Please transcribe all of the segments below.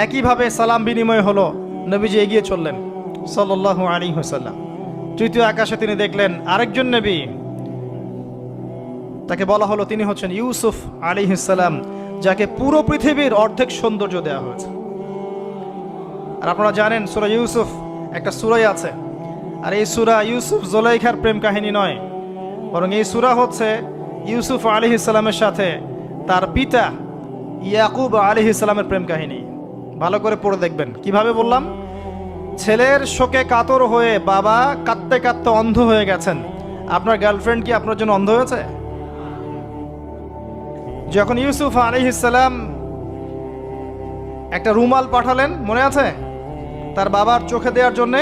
একইভাবে সালাম বিনিময় হলো, নবীজি এগিয়ে চললেন সাল্লাল্লাহু আলাইহি ওয়াসাল্লাম। তৃতীয় আকাশে তিনি দেখলেন আরেকজন নবী, তাকে বলা হলো তিনি হচ্ছেন ইউসুফ আলাইহিস সালাম, যাকে পুরো পৃথিবীর অর্ধেক সৌন্দর্য দেওয়া হয়েছে। আর আপনারা জানেন সূরা ইউসুফ একটা সূরাই আছে, আর এই সূরা ইউসুফ জুলাইখার প্রেম কাহিনী নয়, বরং এই সূরা হচ্ছে ইউসুফ আলাইহিস সালামের সাথে তার পিতা ইয়াকুব আলাইহিস সালামের প্রেম কাহিনী। ভালো করে পড়ে দেখবেন। কিভাবে বললাম? ছেলের শোকে কাতর হয়ে বাবা কাঁদতে কাঁদতে অন্ধ হয়ে গেছেন। আপনার গার্লফ্রেন্ড কি আপনার জন্য অন্ধ হয়েছে? যখন ইউসুফ আলাইহিস সালাম একটা রুমাল পাঠালেন, মনে আছে, তার বাবার চোখে দেওয়ার জন্যে,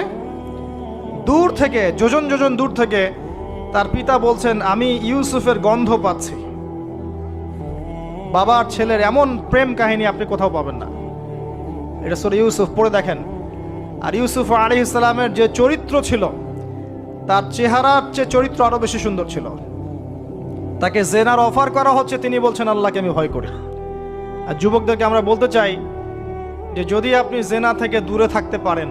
দূর থেকে যোজন যোজন দূর থেকে তার পিতা বলছেন আমি ইউসুফের গন্ধ পাচ্ছি। বাবার ছেলের এমন প্রেম কাহিনী আপনি কোথাও পাবেন না। এটা সূরা ইউসুফ, পড়ে দেখেন। আর ইউসুফ আলাইহিস সালামের যে চরিত্র ছিল, তার চেহারার চেয়ে চরিত্র আরো বেশি সুন্দর ছিল। তাকে জেনার অফার করা হচ্ছে, তিনি বলছেন আল্লাহকে আমি ভয় করি। আর যুবকদেরকে আমরা বলতে চাই যে যদি আপনি জেনা থেকে দূরে থাকতে পারেন,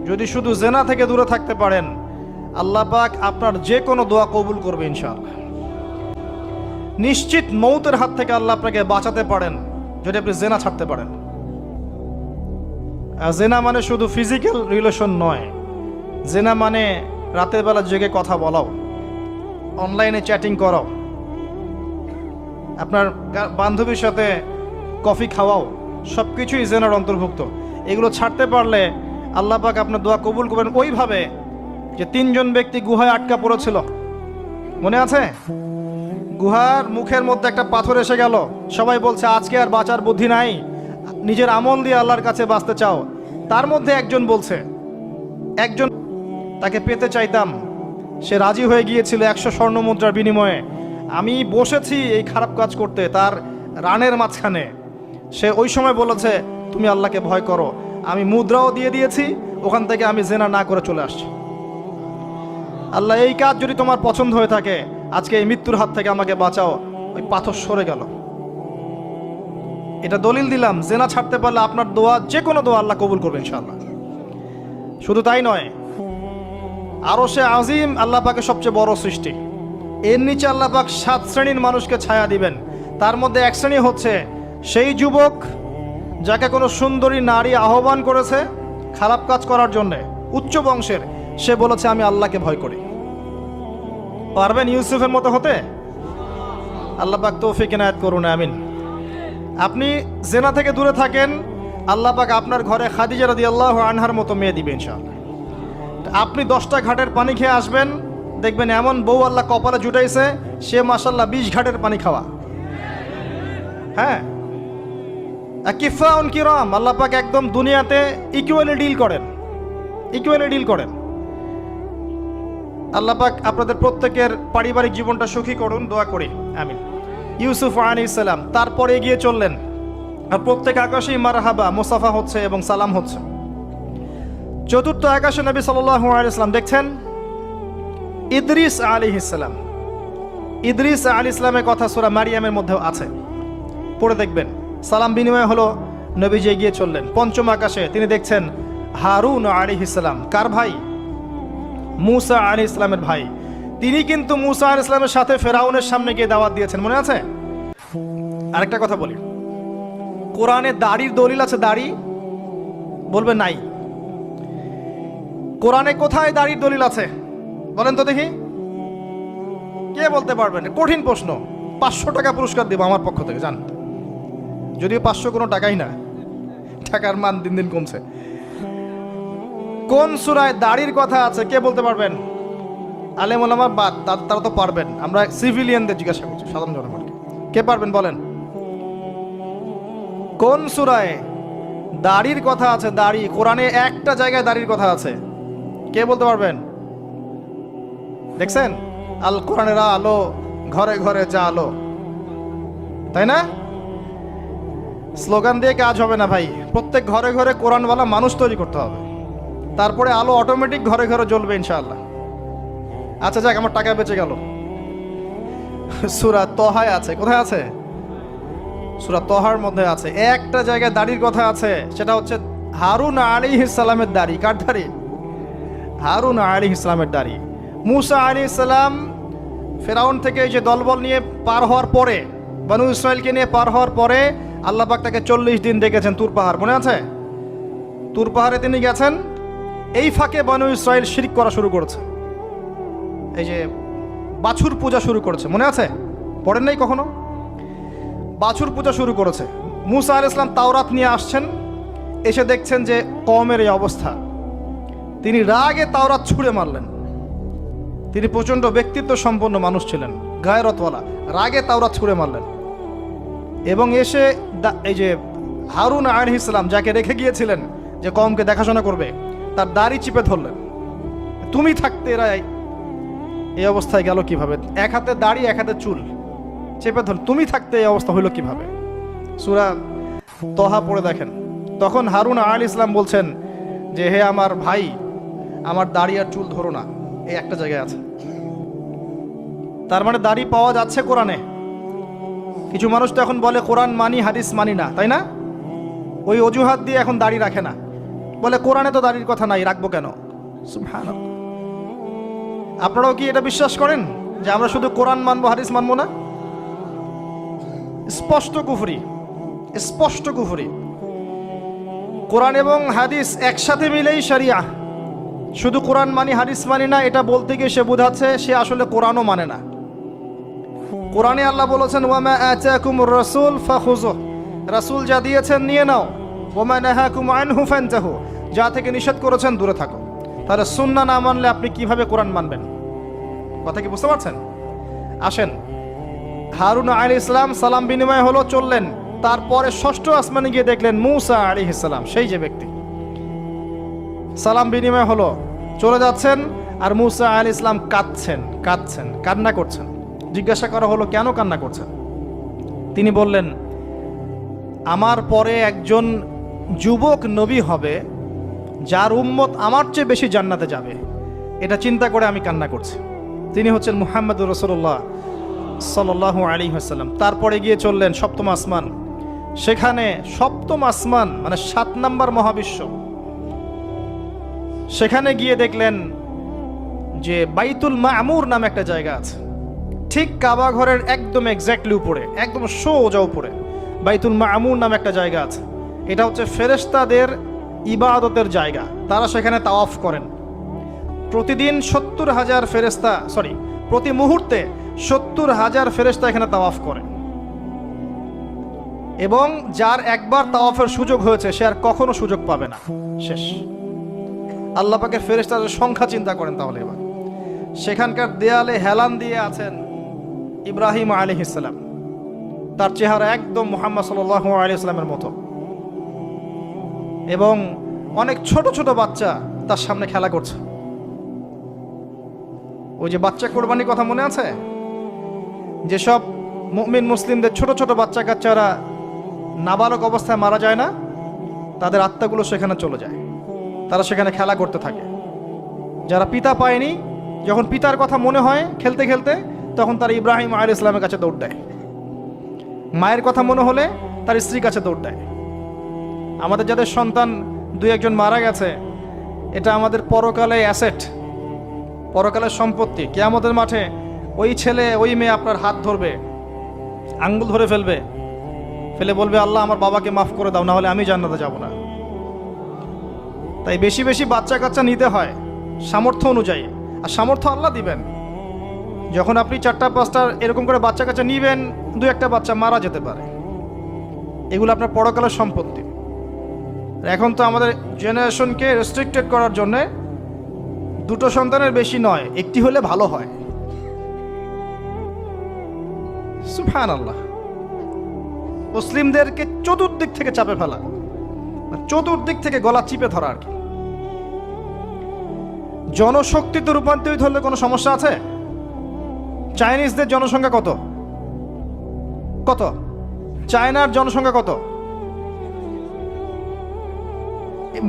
যদি শুধু জেনা থেকে দূরে থাকতে পারেন, আল্লাহ পাক আপনার যে কোনো দোয়া কবুল করবে ইনশাআল্লাহ। নিশ্চিত মৌতের হাত থেকে আল্লাহ আপনাকে বাঁচাতে পারেন যদি আপনি জেনা ছাড়তে পারেন। জেনা মানে শুধু ফিজিক্যাল রিলেশন নয়, জেনা মানে রাতের বেলা জেগে কথা বলাও, অনলাইনে চ্যাটিং করাও, আপনার বান্ধবীর সাথে কফি খাওয়াও, সব কিছুই জেনার অন্তর্ভুক্ত। এগুলো ছাড়তে পারলে আল্লাহ পাক আপনার দোয়া কবুল করবেন। ওইভাবে যে তিনজন ব্যক্তি গুহায় আটকা পড়েছিল, মনে আছে? গুহার মুখের মধ্যে একটা পাথর এসে গেল, সবাই বলছে আজকে আর বাঁচার বুদ্ধি নাই, নিজের আমল দিয়ে আল্লাহর কাছে বাঁচতে চাও। তার মধ্যে একজন বলছে, একজন তাকে পেতে চাইতাম, সে রাজি হয়ে গিয়েছিল 100 স্বর্ণ মুদ্রার বিনিময়ে। আমি বসেছি এই খারাপ কাজ করতে তার রানের মাঝখানে, সে ওই সময় বলেছে তুমি আল্লাহকে ভয় করো। আমি মুদ্রাও দিয়ে দিয়েছি, ওখান থেকে আমি জেনা না করে চলে আসছি। আল্লাহ এই কাজ যদি তোমার পছন্দ হয়ে থাকে, আজকে এই মৃত্যুর হাত থেকে আমাকে বাঁচাও। ওই পাথর সরে গেল। এটা দলিল দিলাম, জেনা ছাড়তে পারলে আপনার দোয়া, যে কোনো দোয়া আল্লাহ কবুল করবে ইনশাআল্লাহ। শুধু তাই নয়, আরশে আজিম আল্লাহ পাকের সবচেয়ে বড় সৃষ্টি, এর নিচে আল্লাহ পাক 7 শ্রেণীর মানুষকে ছায়া দিবেন। তার মধ্যে এক শ্রেণী হচ্ছে সেই যুবক যাকে কোনো সুন্দরী নারী আহ্বান করেছে খারাপ কাজ করার জন্যে, উচ্চ বংশের, সে বলেছে আমি আল্লাহকে ভয় করি। পারবেন ইউসুফের মতো হতে? আল্লাহ পাক তৌফিক ইনায়াত করুন, আমিন। আপনি জেনা থেকে দূরে থাকেন, আল্লাহ পাক আপনার ঘরে খাদিজা রাদিয়াল্লাহু আনহার মতো মেয়ে দিবে ইনশাআল্লাহ। আপনি 10টা ঘাটের পানি খেয়ে আসবেন, দেখবেন এমন বউ আল্লাহ কপালে জুটাইছে, সে মাশাআল্লাহ 20 ঘাটের পানি খাওয়া। হ্যাঁ, কিফাউন কিরাম, আল্লাহ পাক একদম দুনিয়াতে ইকুয়ালি ডিল করেন, ইকুয়ালি ডিল করেন। আল্লাহ পাক আপনাদের প্রত্যেকের পারিবারিক জীবনটা সুখী করুন, দোয়া করি, আমিন। ইউসুফ আলাইহিস সালাম তারপরে এগিয়ে চললেন, আর প্রত্যেক আকাশেই মারহাবা মুসাফা হচ্ছে এবং সালাম হচ্ছে। চতুর্থ আকাশে নবী সাল্লাল্লাহু আলাইহি ওয়াসাল্লাম দেখছেন ইদ্রিস আলাইহিস সালাম। ইদ্রিস আলাইহিস সালামের কথা সূরা মারিয়ামের মধ্যেও আছে, পড়ে দেখবেন। সালাম বিনিময় হলো, নবীজি এগিয়ে চললেন। পঞ্চম আকাশে তিনি দেখছেন হারুন আলাইহিস সালাম। কার ভাই? মুসা আলাইহিস সালামের ভাই। তিনি কিন্তু মুসা আলাইহিস সালামের সাথে ফেরাউনের সামনে গিয়ে দাওয়াত দিয়েছেন, মনে আছে? আরেকটা কথা বলি, কোরআনে দাড়ির দলিল আছে? দাড়ি বলবে নাই। কোরআনে কোথায় দাড়ির দলিল আছে বলেন তো দেখি, কে বলতে পারবেন? কঠিন প্রশ্ন। 500 টাকা পুরস্কার দেব আমার পক্ষ থেকে, জান। যদিও 500 কোনো টাকাই না, টাকার মান দিন দিন কমছে। কোন সূরায় দাড়ির কথা আছে কে বলতে পারবেন? আলেম ওলামা বাদ, তারা তো পারবেন। আমরা সিভিলিয়ানদের জিজ্ঞাসা করছি, সাধারণ জনগণকে। কে পারবেন বলেন? কোন সূরায় দাড়ির কথা আছে? দাড়ি কোরআনে একটা জায়গায় দাড়ির কথা আছে, কে বলতে পারবেন? দেখছেন, আল কোরআনের আলো ঘরে ঘরে যা আলো, তাই না? স্লোগান দিয়ে কাজ হবে না ভাই, প্রত্যেক ঘরে ঘরে কোরআনওয়ালা মানুষ তৈরি করতে হবে, তারপরে আলো অটোমেটিক ঘরে ঘরে জ্বলবে ইনশাআল্লাহ। আচ্ছা যাক, আমার টাকা বেঁচে গেল। সূরা তহায় আছে, কোথায় আছে? সূরা তহার মধ্যে আছে, একটা জায়গায় দাড়ির কথা আছে, সেটা হচ্ছে হারুন আলাইহিস সালামের দাড়ি। কার দাড়ি? হারুন আলাইহিস সালামের দাড়ি। মূসা আলাইহিস সালাম ফেরাউন থেকে যে দলবল নিয়ে পার হওয়ার পরে, বনু ইসরায়েলকে নিয়ে পার হওয়ার পরে আল্লাহ পাক তাকে 40 দিন ডেকেছেন তুর পাহাড়, মনে আছে? তুর পাহাড়ে তিনি গেছেন। এই ফাঁকে বনু ইসরায়েল শিরক করা শুরু করেছে, এই যে বাছুর পূজা শুরু করেছে, মনে আছে? পড়েন নাই কখনো? বাছুর পূজা শুরু করেছে। মূসা আলাইহিস সালাম তাওরাত নিয়ে আসছেন, এসে দেখছেন যে কওমের এই অবস্থা। তিনি রাগে তাওরাত ছুঁড়ে মারলেন। তিনি প্রচণ্ড ব্যক্তিত্ব সম্পন্ন মানুষ ছিলেন, গায়রতওয়ালা, রাগে তাওরাত ছুঁড়ে মারলেন। এবং এসে এই যে হারুন আলাইহিস সালাম যাকে রেখে গিয়েছিলেন যে কওমকে দেখাশোনা করবে, তার দাড়ি চিপে ধরলেন। তুমি থাকতে এরা এই অবস্থায় গেল কিভাবে? এক হাতে দাড়ি, এক হাতে চুল চেপে ধরল, তুমি থাকতে এই অবস্থা হইল কিভাবে? সূরা তহা পড়ে দেখেন। তখন হারুন আলাইহিস সালাম বলছেন যে হে আমার ভাই, আমার দাড়ি আর চুল ধরো না, এই একটা জায়গায় আছে। তার মানে দাড়ি পাওয়া যাচ্ছে কোরআনে। কিছু মানুষ তো এখন বলে কোরআন মানি, হাদিস মানি না, তাই না? ওই অজুহাত দিয়ে এখন দাড়ি রাখে না, বলে কোরআনে তো দাড়ির কথা নাই, রাখবো কেন? সুবহানাল্লাহ। আপনারাও কি এটা বিশ্বাস করেন যে আমরা শুধু কোরআন মানবো, হাদিস মানবো না? স্পষ্ট কুফরি, স্পষ্ট কুফরি। কোরআন এবং হাদিস একসাথে মিলেই শরিয়া। শুধু কোরআন মানি, হাদিস মানি না, এটা বলতে গিয়ে সে বোঝাচ্ছে সে আসলে কোরআনও মানে না। কোরআনে আল্লাহ বলেছেন ওয়ামা আতাকুমুর রাসূল ফাখুযুহু, রাসূল যা দিয়েছেন নিয়ে নাও। ওয়ামা নাহাকুম আনহু ফানতাহু, যা থেকে নিষেধ করেছেন দূরে থাকো। তাহলে সুন্নাহ না মানলে আপনি কিভাবে কোরআন মানবেন? কথা কি বুঝতে পারছেন? আসেন, হারুন আলাইহিস সালাম সালাম বিনিময় হলো, চললেন। তারপরে ষষ্ঠ আসমানে গিয়ে দেখলেন মূসা আলাইহিস সালাম, সেই যে ব্যক্তি। সালাম বিনিময় হলো, চলে যাচ্ছেন, আর মূসা আলাইহিস সালাম কাঁদছেন, কান্না করছেন। জিজ্ঞাসা করা হলো কেন কান্না করছেন? তিনি বললেন আমার পরে একজন যুবক নবী হবে যার উম্মত আমার চেয়ে বেশি জান্নাতে যাবে, এটা চিন্তা করে আমি কান্না করছি। তিনি হচ্ছেন মুহাম্মদুর রাসূলুল্লাহ সাল্লাল্লাহু আলাইহি ওয়াসাল্লাম। তারপরে গিয়ে চললেন সপ্তম আসমান। সেখানে সপ্তম আসমান মানে 7 নম্বর মহাবিশ্ব, সেখানে গিয়ে দেখলেন যে বাইতুল মামুর নামে একটা জায়গা আছে, ঠিক কাবা ঘরের একদম এক্স্যাক্টলি উপরে, একদম সোজা উপরে বাইতুল মামুর নামে একটা জায়গা আছে। এটা হচ্ছে ফেরেশতাদের ইবাদতের জায়গা, তারা সেখানে তাওয়াফ করেন। প্রতিদিন 70,000 ফেরেশতা, প্রতি মুহূর্তে 70,000 ফেরেশতা এখানে তাওয়াফ করে। এবং যার একবার তাওয়াফের সুযোগ হয়েছে সে আর কখনো সুযোগ পাবে না, শেষ। আল্লাহ পাকের ফেরেশতাদের সংখ্যা চিন্তা করেন তাহলে। এবার সেখানকার দেয়ালে হেলান দিয়ে আছেন ইব্রাহিম আলাইহিস সালাম, তার চেহারা একদম মুহাম্মদ সাল্লাল্লাহু আলাইহি ওয়াসাল্লামের মতো। এবং অনেক ছোট ছোট বাচ্চা তার সামনে খেলা করছে। ওই যে বাচ্চা কোরবানির কথা মনে আছে? যেসব মুমিন মুসলিমদের ছোট ছোট বাচ্চা কাচ্চারা নাবালক অবস্থায় মারা যায় না, তাদের আত্মাগুলো সেখানে চলে যায়, তারা সেখানে খেলা করতে থাকে। যারা পিতা পায়নি, যখন পিতার কথা মনে হয় খেলতে খেলতে, তখন তারা ইব্রাহিম আলাইহিস সালামের কাছে দৌড় দেয়। মায়ের কথা মনে হলে তার স্ত্রীর কাছে দৌড় দেয়। আমাদের যাদের সন্তান 2-1 মারা গেছে, এটা আমাদের পরকালে অ্যাসেট, পরকালের সম্পত্তি। কিয়ামতের মাঠে ওই ছেলে ওই মেয়ে আপনার হাত ধরবে, আঙ্গুল ধরে ফেলবে, ফেলে বলবে আল্লাহ আমার বাবাকে মাফ করে দাও, না হলে আমি জান্নাতে যাব না। তাই বেশি বেশি বাচ্চা কাচ্চা নিতে হয় সামর্থ্য অনুযায়ী, আর সামর্থ্য আল্লাহ দিবেন। যখন আপনি 4টা-5টা এরকম করে বাচ্চা কাচ্চা নিবেন, 2-1টা বাচ্চা মারা যেতে পারে, এগুলো আপনার পরকালের সম্পত্তি। এখন তো আমাদের জেনারেশনকে রেস্ট্রিক্টেড করার জন্যে 2টো সন্তানের বেশি নয়, 1টি হলে ভালো হয়। সুবহানাল্লাহ। মুসলিমদেরকে চতুর্দিক থেকে চাপে ফেলা, চতুর্দিক থেকে গলা চিপে ধরা আর কি। জনশক্তিতে রূপান্তরিত হলে কোনো সমস্যা আছে? চাইনিজদের জনসংখ্যা কত? চায়নার জনসংখ্যা কত?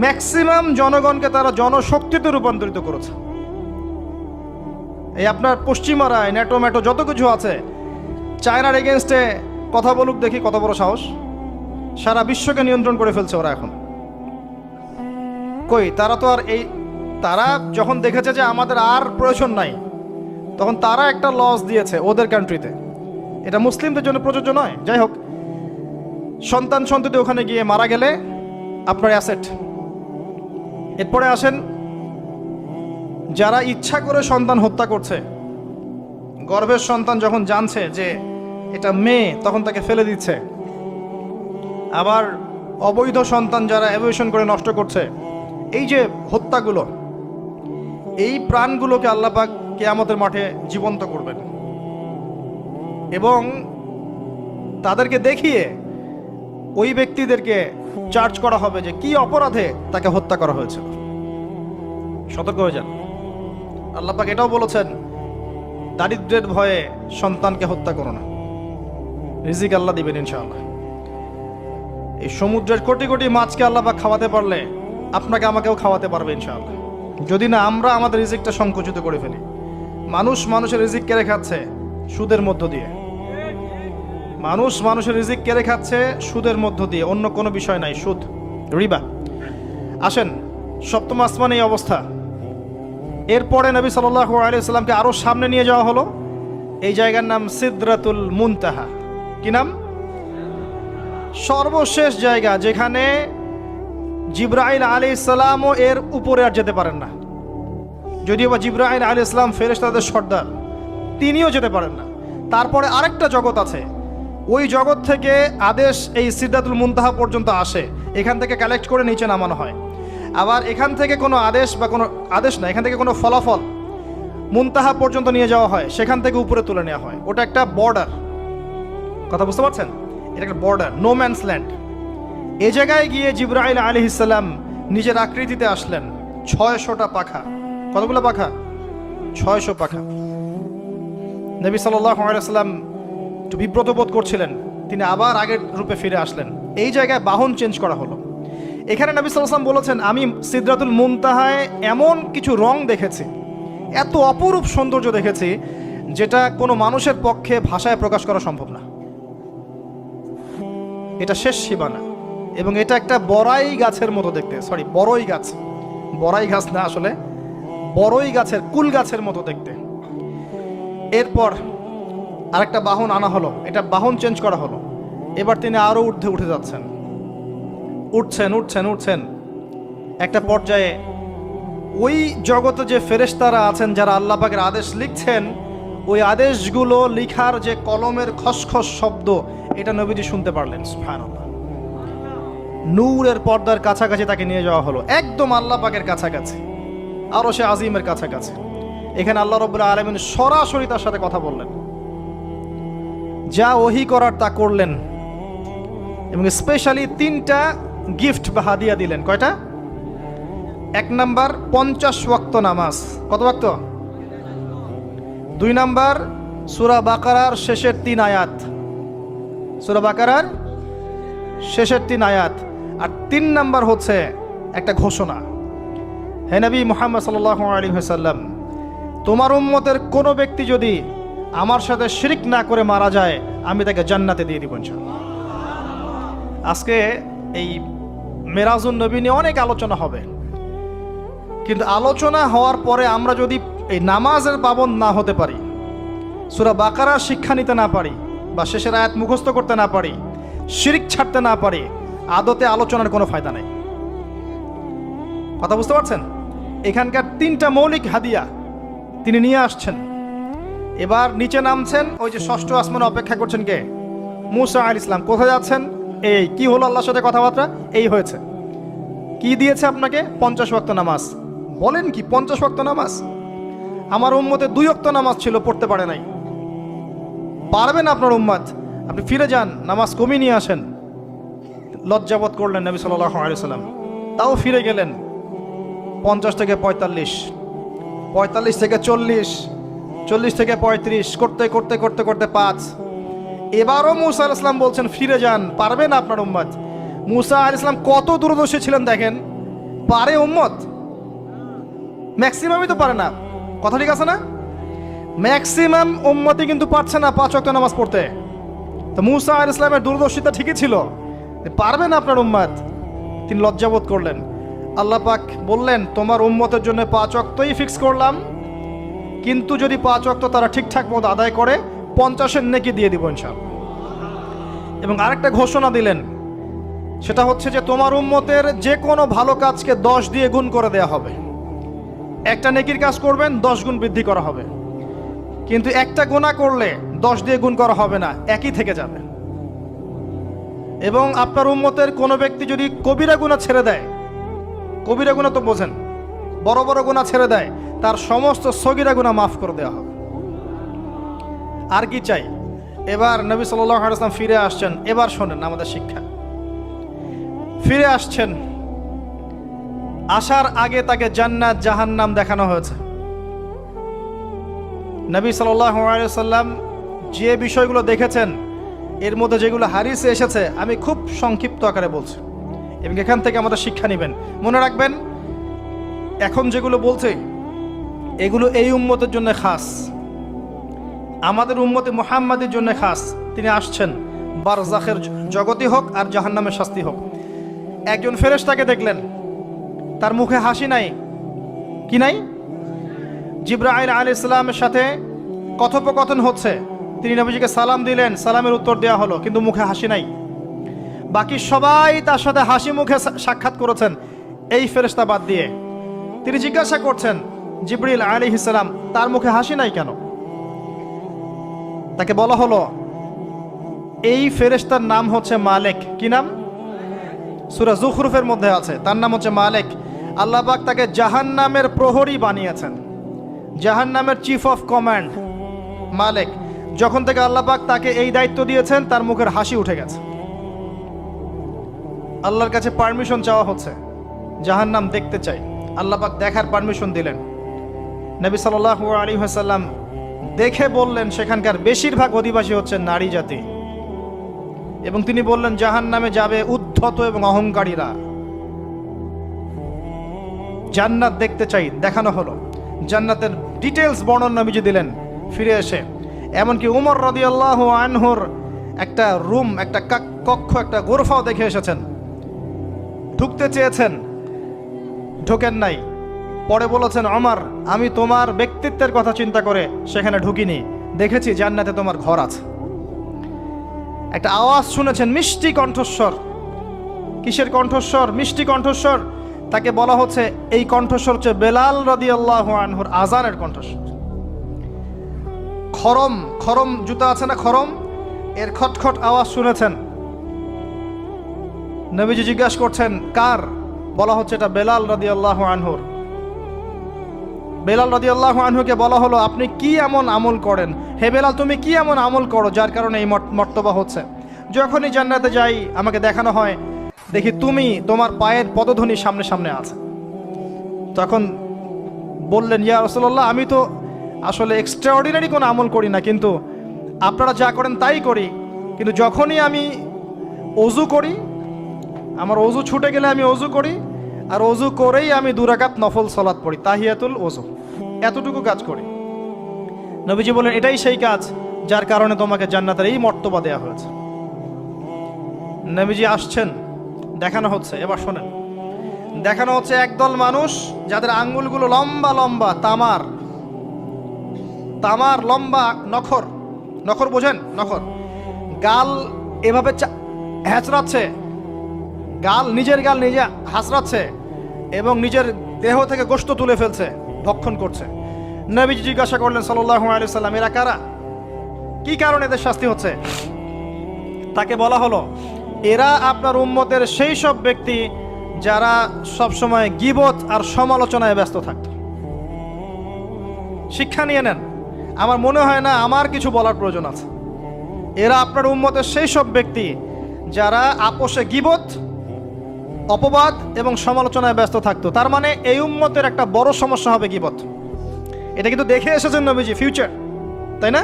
ম্যাক্সিমাম জনগণকে তারা জনশক্তিতে রূপান্তরিত করেছে। এই আপনার পশ্চিমারা ন্যাটো ম্যাটো যত কিছু আছে, চায়নার এগেনস্টে কথা বলুক দেখি কত বড় সাহস, সারা বিশ্বকে নিয়ন্ত্রণ করে ফেলছে ওরা এখন। কই তারা তো আর তারা যখন দেখেছে যে আমাদের আর প্রয়োজন নাই, তখন তারা একটা লস দিয়েছে ওদের কান্ট্রিতে, এটা মুসলিমদের জন্য প্রযোজ্য নয়। যাই হোক, সন্তান সন্ততি ওখানে গিয়ে মারা গেলে আপনার অ্যাসেট। এরপরে আসেন যারা ইচ্ছা করে সন্তান হত্যা করছে, গর্ভের সন্তান যখন জানছে যে এটা মেয়ে তখন তাকে ফেলে দিচ্ছে। আবার অবৈধ সন্তান যারা অ্যাবর্শন করে নষ্ট করছে, এই যে হত্যাগুলো, এই প্রাণগুলোকে আল্লাহ পাক কিয়ামতের মাঠে জীবন্ত করবেন এবং তাদেরকে দেখিয়ে ওই ব্যক্তিদেরকে চার্জ করা হবে যে কি অপরাধে তাকে হত্যা করা হয়েছিল। সতর্ক হয়ে যান। আল্লাহ পাক এটাও বলেছেন, দারিদ্র্যের ভয়ে সন্তানকে হত্যা করো না, রিজিক আল্লাহ দিবেন ইনশাআল্লাহ। এই সমুদ্রের কোটি কোটি মাছকে আল্লাহ পাক খাওয়াতে পারলে আপনাকে আমাকেও খাওয়াতে পারবে ইনশাআল্লাহ, যদি না আমরা আমাদের রিজিকটা সংকুচিত করে ফেলি। মানুষ মানুষের রিজিক কেড়ে খাচ্ছে সুদের মধ্য দিয়ে, মানুষ মানুষের রিজিক কেড়ে খাচ্ছে সুদের মধ্য দিয়ে, অন্য কোনো বিষয় নাই, সুদ, রিবা। আসেন, সপ্তম আসমানে এই অবস্থা। এরপরে নবী সাল্লাল্লাহু আলাইহি ওয়াসাল্লামকে আরো সামনে নিয়ে যাওয়া হলো। এই জায়গার নাম সিদরাতুল মুনতাহা। কি নাম? সর্বশেষ জায়গা, যেখানে জিবরাইল আলাইহিস সালামও এর উপরে আর যেতে পারেন না। যদিও বা জিবরাইল আলাইহিস সালাম ফেরেশতাদের সর্দার, তিনিও যেতে পারেন না। তারপরে আরেকটা জগৎ আছে, ওই জগৎ থেকে আদেশ এই সিদরাতুল মুনতাহা পর্যন্ত আসে, এখান থেকে কালেক্ট করে নিচে নামানো হয়। আবার এখান থেকে কোনো আদেশ বা কোনো আদেশ না, এখান থেকে কোনো ফলাফল মুনতাহা পর্যন্ত নিয়ে যাওয়া হয়, সেখান থেকে উপরে তুলে নেওয়া হয়। ওটা একটা বর্ডার, কথা বুঝতে পারছেন? এটা একটা বর্ডার, নো ম্যানস ল্যান্ড। এ জায়গায় গিয়ে জিবরাইল আলাইহিস সালাম নিজের আকৃতিতে আসলেন, 600টা পাখা। কতগুলো পাখা? 600 পাখা। নবী সাল্লাল্লাহু আলাইহি ওয়াসাল্লাম একটু বিব্রত বোধ করছিলেন, তিনি আবার আগের রূপে ফিরে আসলেন। এই জায়গায় বাহন চেঞ্জ করা হলো। এখানে নবী সাল্লাল্লাহু আলাইহি ওয়াসাল্লাম বলেছেন, আমি সিদরাতুল মুনতাহায় এমন কিছু রং দেখেছি, এত অপরূপ সৌন্দর্য দেখেছি, যেটা কোনো মানুষের পক্ষে ভাষায় প্রকাশ করা সম্ভব না। এটা শেষ সীমানা, এবং এটা একটা বড়াই গাছের মতো দেখতে, সরি বড়ই গাছ, বড়াই গাছ না, আসলে বড়ই গাছের, কুল গাছের মতো দেখতে। এরপর আরেকটা বাহন আনা হলো, এটা বাহন চেঞ্জ করা হলো। এবার তিনি আরো ঊর্ধ্বে উঠে যাচ্ছেন, উঠছেন উঠছেন উঠছেন। একটা পর্যায়ে ওই জগতে যে ফেরেশতারা আছেন যারা আল্লাহ পাকের আদেশ লিখছেন, ওই আদেশগুলো লিখার যে কলমের খসখস শব্দ, এটা নবীজি শুনতে পারলেন। সুবহানাল্লাহ। নূরের পর্দার কাছাকাছি তাকে নিয়ে যাওয়া হলো, একদম আল্লাহ পাকের কাছাকাছি, আরো সে আজিমের কাছাকাছি। এখানে আল্লাহ রাব্বুল আলামিন সরাসরি তার সাথে কথা বললেন, যা ওহী করার তা করলেন, এবং স্পেশালি 3টা গিফট বা হাদিয়া দিলেন। কয়টা? 1 নাম্বার 50 ওয়াক্ত নামাজ। কত ওয়াক্ত? 2 নাম্বার সূরা বাকারার শেষের 3 আয়াত, সূরা বাকারার শেষের 3 আয়াত। আর 3 নাম্বার হচ্ছে একটা ঘোষণা, হে নবী মুহাম্মদ সাল্লাল্লাহু আলাইহি ওয়াসাল্লাম, তোমার উম্মতের কোনো ব্যক্তি যদি আমার সাথে শিরক না করে মারা যায়, আমি তাকে জান্নাতে দিয়ে দিব ইনশাআল্লাহ। আজকে এই মেরাজুন নবী নিয়ে অনেক আলোচনা হবে, কিন্তু আলোচনা হওয়ার পরে আমরা যদি এই নামাজের পাবন্দ না হতে পারি, সূরা বাকারার শিক্ষা নিতে না পারি, বা শেষের আয়াত মুখস্থ করতে না পারি, শিরক ছাড়তে না পারি, আদতে আলোচনার কোনো ফায়দা নেই। কথা বুঝতে পারছেন? এখানকার 3টা মৌলিক হাদিয়া তিনি নিয়ে আসছেন। এবার নিচে নামছেন, ওই যে 6ষ্ঠ আসমানে অপেক্ষা করছেন কে? মুসা আলাইহিস সালাম। কোথায় যাচ্ছেন? এই কি হলো আল্লাহর সাথে কথাবার্তা, এই হয়েছে। কি দিয়েছে আপনাকে? 50 ওয়াক্ত নামাজ। বলেন কি 50 ওয়াক্ত নামাজ? আমার উম্মতে 2 ওয়াক্ত নামাজ ছিল, পড়তে পারে নাই। পারবেন আপনার উম্মত, আপনি ফিরে যান, নামাজ কমিয়ে নিয়ে আসেন। লজ্জাবোধ করলেন নবী সাল্লাল্লাহু আলাইহি ওয়াসাল্লাম, তাও ফিরে গেলেন। 50 থেকে 45, 45 থেকে 40, 40 থেকে 35, করতে করতে করতে করতে 5। এবারও মুসা আলাইহিস সালাম বলছেন ফিরে যান, পারবেন আপনার উম্মত। মুসা আলাইহিস সালাম কত দূরদর্শী ছিলেন দেখেন, পারে উম্মত? ম্যাক্সিমামই তো পারে না, কথা ঠিক আছে না? ম্যাক্সিমাম উম্মতই কিন্তু পারছে না 5 ওয়াক্ত নামাজ পড়তে। তো মুসা আলাইহিস সালামের দূরদর্শিতা ঠিকই ছিল, পারবেন আপনার উম্মত। তিনি লজ্জাবোধ করলেন। আল্লাহ পাক বললেন, তোমার উম্মতের জন্য 5 ওয়াক্তই ফিক্স করলাম, কিন্তু যদি 5 ওয়াক্ত তারা ঠিকঠাক মতো আদায় করে 50-এর নেকি দিয়ে দিব ইনশাআল্লাহ। এবং আরেকটা ঘোষণা দিলেন, সেটা হচ্ছে যে তোমার উম্মতের যে কোনো ভালো কাজকে 10 দিয়ে গুণ করে দেয়া হবে। একটা নেকির কাজ করবেন 10 গুণ বৃদ্ধি করা হবে, কিন্তু একটা গুনাহ করলে 10 দিয়ে গুণ করা হবে না, একই থেকে যাবে। এবং আপনার উম্মতের কোনো ব্যক্তি যদি কবিরা গুনাহ ছেড়ে দেয়, কবিরা গুনাহ তো বোঝেন, বড় বড় গুনাহ ছেড়ে দেয়, তার সমস্ত সগীরা গুনাহ মাফ করে দেওয়া হবে। আর কি চাই? এবার নবী সাল্লাল্লাহু আলাইহি ওয়াসাল্লাম ফিরে আসছেন। এবার শোনেন আমাদের শিক্ষা। ফিরে আসছেন, আসার আগে তাকে জান্নাত জাহান্নাম দেখানো হয়েছে। নবী সাল্লাল্লাহু আলাইহি ওয়াসাল্লাম যে বিষয়গুলো দেখেছেন, এর মধ্যে যেগুলো হাদিসে এসেছে আমি খুব সংক্ষিপ্ত আকারে বলছি, এবং এখান থেকে আমাদের শিক্ষা নেবেন। মনে রাখবেন, এখন যেগুলো বলছে এগুলো এই উম্মতের জন্য খাস, আমাদের উম্মতে মুহাম্মাদের জন্য খাস। তিনি আসছেন, বারজাখের জগতি হোক আর জাহান্নামের শাস্তি হোক। একজন ফেরেশতাকে দেখলেন, তার মুখে হাসি নাই। কি নাই? জিবরাইল আলাইহিস সালামের সাথে কথোপকথন হচ্ছে, তিনি নবীজিকে সালাম দিলেন, সালামের উত্তর দেওয়া হলো, কিন্তু মুখে হাসি নাই। বাকি সবাই তার সাথে হাসি মুখে সাক্ষাৎ করেছেন, এই ফেরেশতা বাদ দিয়ে। তিনি জিজ্ঞাসা করছেন জিবরিল আলাইহিস সালাম, তার মুখে হাসি নাই কেন? তাকে বলা হলো, এই ফেরেশতার নাম হচ্ছে মালিক। কি নাম? সূরা যুখরুফের মধ্যে আছে, তার নাম হচ্ছে মালিক। আল্লাহ পাক তাকে জাহান্নামের প্রহরী বানিয়েছেন, জাহান্নামের চিফ অফ কমান্ড মালিক। যখন থেকে আল্লাহ পাক তাকে এই দায়িত্ব দিয়েছেন, তার মুখের হাসি উঠে গেছে। আল্লাহর কাছে পারমিশন চাওয়া হচ্ছে, জাহান্নাম দেখতে চাই। আল্লাহ পাক দেখার পারমিশন দিলেন। নবী সাল্লাল্লাহু আলাইহি ওয়াসাল্লাম দেখে বললেন, সেখানকার বেশিরভাগ অধিবাসী হচ্ছে নারী জাতি, এবং তিনি বললেন জাহান্নামে যাবে উদ্ধত এবং অহংকারীরা। জান্নাত দেখতে চাই, দেখানো হলো। জান্নাতের ডিটেলস বর্ণনা নবীজি দিলেন ফিরে এসে। এমনকি উমর রাদিয়াল্লাহু আনহুর একটা রুম, একটা কক্ষ, একটা গোরফাও দেখে এসেছেন। ঢুকতে চেয়েছেন, ঢোকেন নাই। পরে বলেছেন, ওমর, আমি তোমার ব্যক্তিত্বের কথা চিন্তা করে সেখানে ঢুকিনি, দেখেছি জান্নাতে তোমার ঘর আছে। একটা আওয়াজ শুনেছেন, মিষ্টি কণ্ঠস্বর। কিসের কণ্ঠস্বর? মিষ্টি কণ্ঠস্বর। তাকে বলা হচ্ছে, এই কণ্ঠস্বর হচ্ছে বেলাল রাদিয়াল্লাহু আনহুর আজানের কণ্ঠস্বর। খরম, খরম জুতা আছে না, খরম, এর খটখট আওয়াজ শুনেছেন। নবীজি জিজ্ঞাসা করছেন, কার? বলা হচ্ছে এটা বেলাল রাদিয়াল্লাহু আনহুর। বেলাল রাদিয়াল্লাহু আনহুকে বলা হলো, আপনি কি এমন আমল করেন? হে বেলাল, তুমি কি এমন আমল করো যার কারণে এই মর্তবা হচ্ছে? যখনই জান্নাতে যাই আমাকে দেখানো হয়, দেখি তুমি, তোমার পায়ের পদধ্বনি সামনে সামনে আছে। তখন বললেন, ইয়া রাসূলুল্লাহ, আমি তো আসলে এক্সট্রাঅর্ডিনারি কোনো আমল করি না, কিন্তু আপনারা যা করেন তাই করি। কিন্তু যখনই আমি ওযু করি, আমার ওযু ছুটে গেলে আমি ওযু করি, আর ওযু করেই আমি 2 রাকাত নফল সালাত পড়ি, তাহিয়াতুল ওযু। এতটুকু কাজ করি। নবীজি বলেন, এটাই সেই কাজ যার কারণে তোমাকে জান্নাতের এই মর্তবা দেয়া হয়েছে। নবীজি আসছেন, দেখানো হচ্ছে। এবার শোনেন, দেখানো হচ্ছে একদল মানুষ যাদের আঙ্গুলগুলো লম্বা লম্বা, তামার তামার লম্বা নখর। নখর বোঝেন? নখর। গাল এভাবে হ্যাঁচড়াচ্ছে, গাল, নিজের গাল নিজে হাসড়াচ্ছে, এবং নিজের দেহ থেকে গোশত তুলে ফেলছে, ভক্ষণ করছে। নবীজি জিজ্ঞাসা করলেন সাল্লাল্লাহু আলাইহি ওয়াসাল্লাম, এরা কারা? কি কারণে এদের শাস্তি হচ্ছে? তাকে বলা হলো, এরা আপনার উম্মতের সেই সব ব্যক্তি যারা সবসময় গীবত আর সমালোচনায় ব্যস্ত থাকত। শিক্ষা নিয়ে নেন, আমার মনে হয় না আমার কিছু বলার প্রয়োজন আছে। এরা আপনার উম্মতের সেই সব ব্যক্তি যারা আপোষে গীবত, অপবাদ এবং সমালোচনায় ব্যস্ত থাকতো। তার মানে এই উম্মতের একটা বড় সমস্যা হবে গীবত। এটা কিন্তু দেখে এসেছেন নবীজি, ফিউচার, তাই না?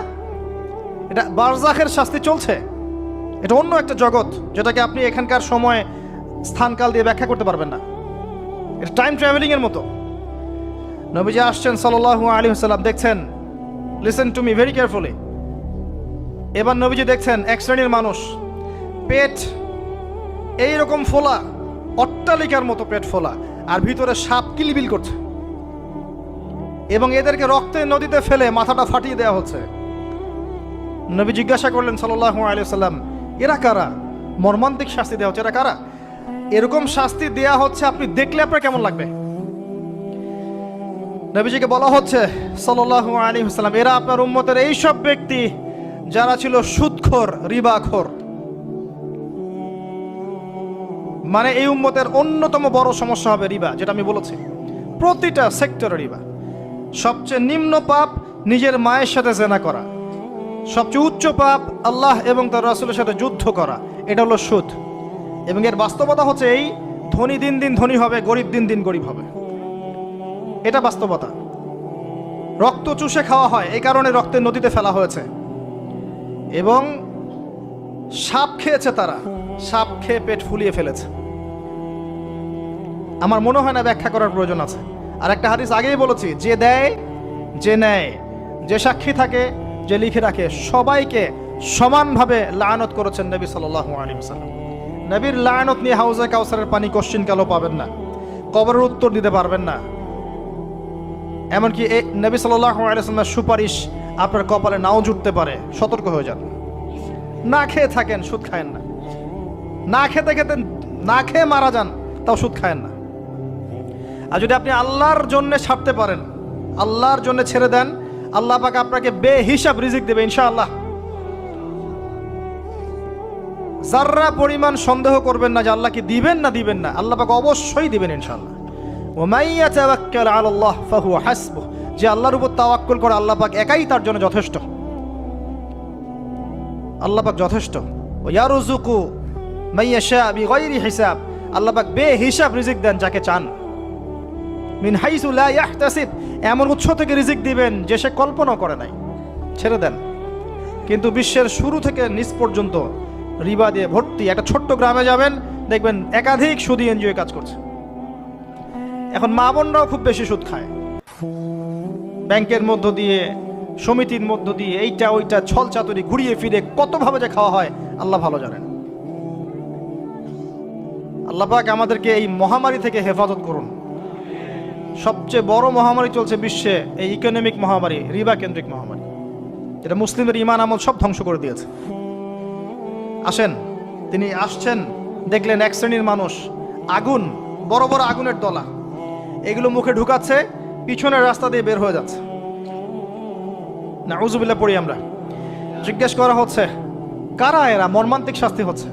এটা বারজাখের শাস্তি চলছে, এটা অন্য একটা জগৎ যেটাকে আপনি এখানকার সময় স্থানকাল দিয়ে ব্যাখ্যা করতে পারবেন না। এটা টাইম ট্রাভেলিং এর মতো। নবীজি আসছেন সাল্লাল্লাহু আলাইহি ওয়াসাল্লাম, দেখছেন, listen to me very carefully. এবার নবীজি দেখছেন এক শ্রেণীর মানুষ, পেট এইরকম ফোলা, অট্টালিকার মতো পেট ফোলা, আর ভিতরে সাপ কিলবিল করছে, এবং এদেরকে রক্তের নদীতে ফেলে মাথাটা ফাটিয়ে দেওয়া হচ্ছে। নবী জিজ্ঞাসা করলেন সাল্লাল্লাহু আলাইহি ওয়াসাল্লাম, এরা কারা? মর্মান্তিক শাস্তি দেওয়া হচ্ছে, এরা কারা? এরকম শাস্তি দেয়া হচ্ছে, আপনি দেখলে আপনার কেমন লাগবে? নবীজিকে বলা হচ্ছে সাল্লাল্লাহু আলাইহি ওয়াসাল্লাম, এরা আপনার উম্মতের এই সব ব্যক্তি যারা ছিল সুদখোর, রিবাখোর। মানে এই উম্মতের অন্যতম বড় সমস্যা হবে রিবা, যেটা আমি বলেছি, প্রতিটা সেক্টরে রিবা। সবচেয়ে নিম্ন পাপ নিজের মায়ের সাথে জেনা করা, সবচেয়ে উচ্চ পাপ আল্লাহ এবং তার রাসূলের সাথে যুদ্ধ করা, এটা হলো সুদ। এবং এর বাস্তবতা হচ্ছে এই, ধনী দিন দিন ধনী হবে, গরিব দিন দিন গরিব হবে, এটা বাস্তবতা। রক্ত চুষে খাওয়া হয়, এই কারণে রক্তের নদীতে ফেলা হয়েছে। এবং সাপ খেয়েছে তারা, সাপ খেয়ে পেট ফুলিয়ে ফেলেছে। আমার মনে হয় না ব্যাখ্যা করার প্রয়োজন আছে। আর একটা হাদিস আগেই বলেছি, যে দেয়, যে নেয়, যে সাক্ষী থাকে, যে লিখে রাখে, সবাইকে সমানভাবে লানত করেছেন নবী সাল্লাল্লাহু আলাইহি ওয়াসাল্লাম। নবীর লানত নিয়ে হাউজে কাউসারের পানি কোশ্চিন কালো পাবেন না, কবরের উত্তর দিতে পারবেন না। এমনকি নবী সাল্লাল্লাহু আলাইহি ওয়াসাল্লামের সুপারিশ আপনার কপালে নাও জুটতে পারে, সতর্ক হয়ে যান। না খেয়ে থাকেন, সুদ খায়েন না। না খেতে খেতে না খেয়ে মারা যান, তাও সুদ খায়েন না। আর যদি আপনি আল্লাহর জন্য ছাড়তে পারেন, আল্লাহর জন্য ছেড়ে দেন, আল্লাহ পাক আপনাকে বেহিসাব রিজিক দেবে ইনশাআল্লাহ। যাররা পরিমাণ সন্দেহ করবেন না যে আল্লাহ কি দিবেন না দিবেন না, আল্লাহ পাক অবশ্যই দিবেন ইনশাআল্লাহ। ওয়া মান ইয়াতাওয়াক্কাল আলাল্লাহ ফাহুয়া হাসবুহ, যে আল্লাহর উপর তাওয়াক্কুল করে আল্লাহ পাক একাই তার জন্য যথেষ্ট। আল্লাহ পাক যথেষ্ট। ওয়া ইয়ারযুকু মান ইয়াশা বিগাইরি হিসাব, আল্লাহ পাক বেহিসাব রিজিক দেন যাকে চান। মিন হাইসু লা ইয়াহতাসিব, এমন উৎস থেকে রিজিক দিবেন যে সে কল্পনা করে নাই। ছেড়ে দেন। কিন্তু বিশ্বের শুরু থেকে নিচ পর্যন্ত রিবা দিয়ে ভর্তি। একটা ছোট্ট গ্রামে যাবেন, দেখবেন একাধিক সুদী এনজিও কাজ করছে। এখন মা বোনরাও খুব বেশি সুদ খায়, ব্যাংকের মধ্য দিয়ে, সমিতির মধ্য দিয়ে, এইটা ওইটা ছল চাতুরি ঘুরিয়ে ফিরে কতভাবে যে খাওয়া হয় আল্লাহ ভালো জানেন। আল্লাহ পাক আমাদেরকে এই মহামারী থেকে হেফাজত করুন। সবচেয়ে বড় মহামারী চলছে বিশ্বে, এই ইকোনমিক মহামারী, রিবা কেন্দ্রিক মহামারী, যেটা মুসলিমদের ইমান আমল সব ধ্বংস করে দিয়েছে। আসেন, তিনি আসছেন, দেখলেন এক শ্রেণীর মানুষ আগুন, বড় বড় আগুনের দলা, এগুলো মুখে ঢুকাচ্ছে, পিছনের রাস্তা দিয়ে বের হয়ে যাচ্ছে। নাউযুবিল্লাহ পড়ি আমরা। জিজ্ঞেস করা হচ্ছে কারা এরা, মর্মান্তিক শাস্তি হচ্ছে।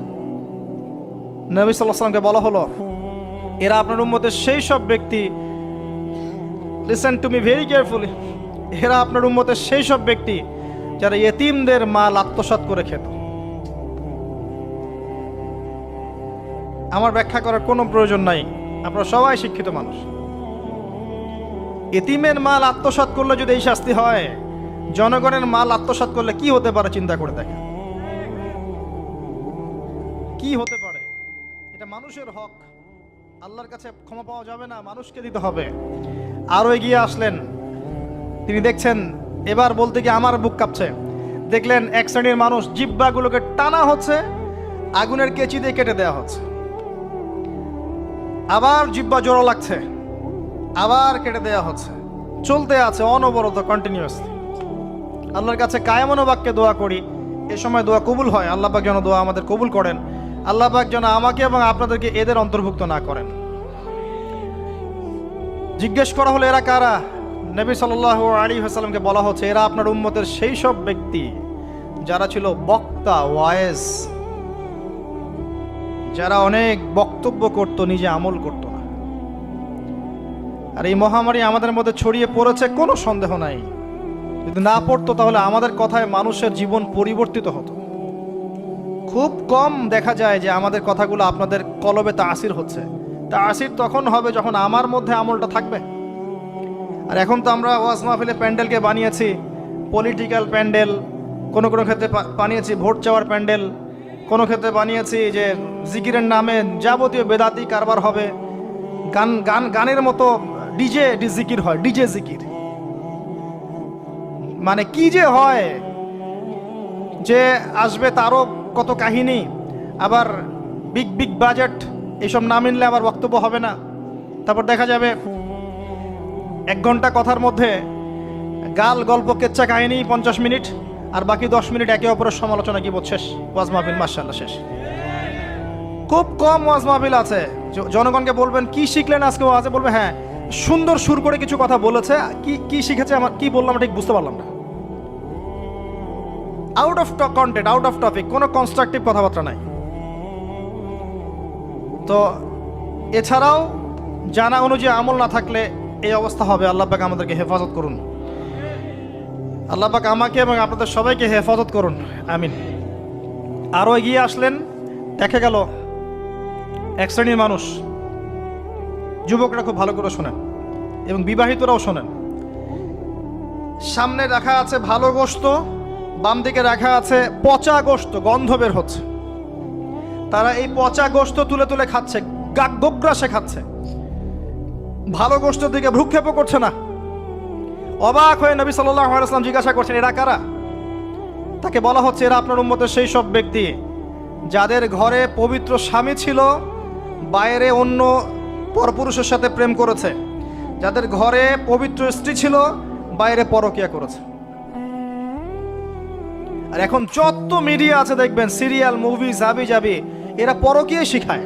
নবী সাল্লাল্লাহু আলাইহি ওয়াসাল্লামকে বলা হলো, এরা আপনার উম্মতের সেই সব ব্যক্তি, listen to me very carefully, এরা আপনার উম্মতের সেই সব ব্যক্তি যারা ইয়েতিমদের মাল আত্মসাৎ করে খেত। আমার ব্যাখ্যা করার কোনো প্রয়োজন নাই, আপনারা সবাই শিক্ষিত মানুষ। ইয়েতিমের মাল আত্মসাৎ করলে যদি এই শাস্তি হয়, জনগণের মাল আত্মসাৎ করলে কি হতে পারে চিন্তা করে দেখেন। কি হতে পারে? এটা মানুষের হক, আল্লাহর কাছে ক্ষমা পাওয়া যাবে না, মানুষকে দিতে হবে। আরো এগিয়ে আসলেন, তিনি দেখছেন, এবার বলতে গিয়ে আমার বুক কাঁপছে। দেখলেন এক শ্রেণীর মানুষ, জিহ্বাগুলোকে টানা হচ্ছে, আগুনের কেচি দিয়ে কেটে দেওয়া হচ্ছে, আবার জিহ্বা জোড়া লাগছে, আবার কেটে দেওয়া হচ্ছে, চলতে আছে অনবরত, কন্টিনিউয়াসলি। আল্লাহর কাছে কায়েমান বাক্যে দোয়া করি, এ সময় দোয়া কবুল হয়। আল্লাহ পাক যেন দোয়া আমাদের কবুল করেন, আল্লাহ পাক যেন আমাকে এবং আপনাদেরকে এদের অন্তর্ভুক্ত না করেন। জিজ্ঞেস করা হলো এরা কারা? নবী সাল্লাল্লাহু আলাইহি ওয়াসাল্লামকে বলা হচ্ছে, এরা আপনার উম্মতের সেই সব ব্যক্তি যারা ছিল বক্তা, ওয়াইজ, যারা অনেক বক্তব্য করত, নিজে আমল করত না। আর এই মহামারী আমাদের মধ্যে ছড়িয়ে পড়েছে, কোনো সন্দেহ নাই। যদি না পড়তো তাহলে আমাদের কথায় মানুষের জীবন পরিবর্তিত হতো। খুব কম দেখা যায় যে আমাদের কথাগুলো আপনাদের কলবে তাসির হচ্ছে। তাসির তখন হবে যখন আমার মধ্যে আমলটা থাকবে। আর এখন তো আমরা ওয়াজ মাহফিলে প্যান্ডেলকে বানিয়েছি পলিটিক্যাল প্যান্ডেল, কোনো কোনো ক্ষেত্রে বানিয়েছি ভোট চাওয়ার প্যান্ডেল, কোনো ক্ষেত্রে বানিয়েছি যে জিকিরের নামে যাবতীয় বেদাতি কারবার হবে, গানের মতো ডিজে জিকির হয়, ডিজে জিকির। মানে কি যে হয়, যে আসবে তারও কত কাহিনী, আবার বিগ বিগ বাজেট, এইসব না মিললে আবার বক্তব্য হবে না। তারপর দেখা যাবে 1 ঘন্টা কথার মধ্যে গাল গল্প কেচ্চা কাহিনী 50 মিনিট, আর বাকি 10 মিনিট একে অপরের সমালোচনা, কি শেষ ওয়াজ মাহফিল মাশাআল্লাহ শেষ। খুব কম ওয়াজ মাহফিল আছে জনগণকে বলবেন কি শিখলেন আজকে ওয়াজে, বলবে হ্যাঁ সুন্দর সুর করে কিছু কথা বলেছে, কি কি শিখেছে, আমার কি বললাম ঠিক বুঝতে পারলাম না। Out of content, out of topic, কোনো কনস্ট্রাকটিভ কথাবার্তা নাই। তো এছাড়াও জানা অনুযায়ী আমল না থাকলে এই অবস্থা হবে। আল্লাহ পাক আমাদেরকে হেফাজত করুন, আল্লাহ পাক আমাকে এবং আপনাদের সবাইকে হেফাজত করুন, আমিন। আরও এগিয়ে আসলেন, দেখা গেল এক শ্রেণীর মানুষ, যুবকরা খুব ভালো করে শোনেন এবং বিবাহিতরাও শোনেন, সামনে রাখা আছে ভালো গোশত, বাম দিকে রাখা আছে পচা গোশত, গন্ধ বের হচ্ছে। তারা এই পচা গোশত তুলে তুলে খাচ্ছে, গোগ্রাসে খাচ্ছে, ভালো গোশতের দিকে ভ্রুক্ষেপও করছে না। অবাক হয়ে নবী সাল্লাল্লাহু আলাইহি ওয়াসাল্লাম জিজ্ঞাসা করছেন, এরা কারা? তাকে বলা হচ্ছে, এরা আপনার উম্মতের সেই সব ব্যক্তি যাদের ঘরে পবিত্র স্বামী ছিল, বাইরে অন্য পরপুরুষের সাথে প্রেম করেছে, যাদের ঘরে পবিত্র স্ত্রী ছিল, বাইরে পরকিয়া করেছে। আর এখন যত মিডিয়া আছে দেখবেন, সিরিয়াল, মুভি, জাবি জাবি, এরা পরকিয়া শিখায়।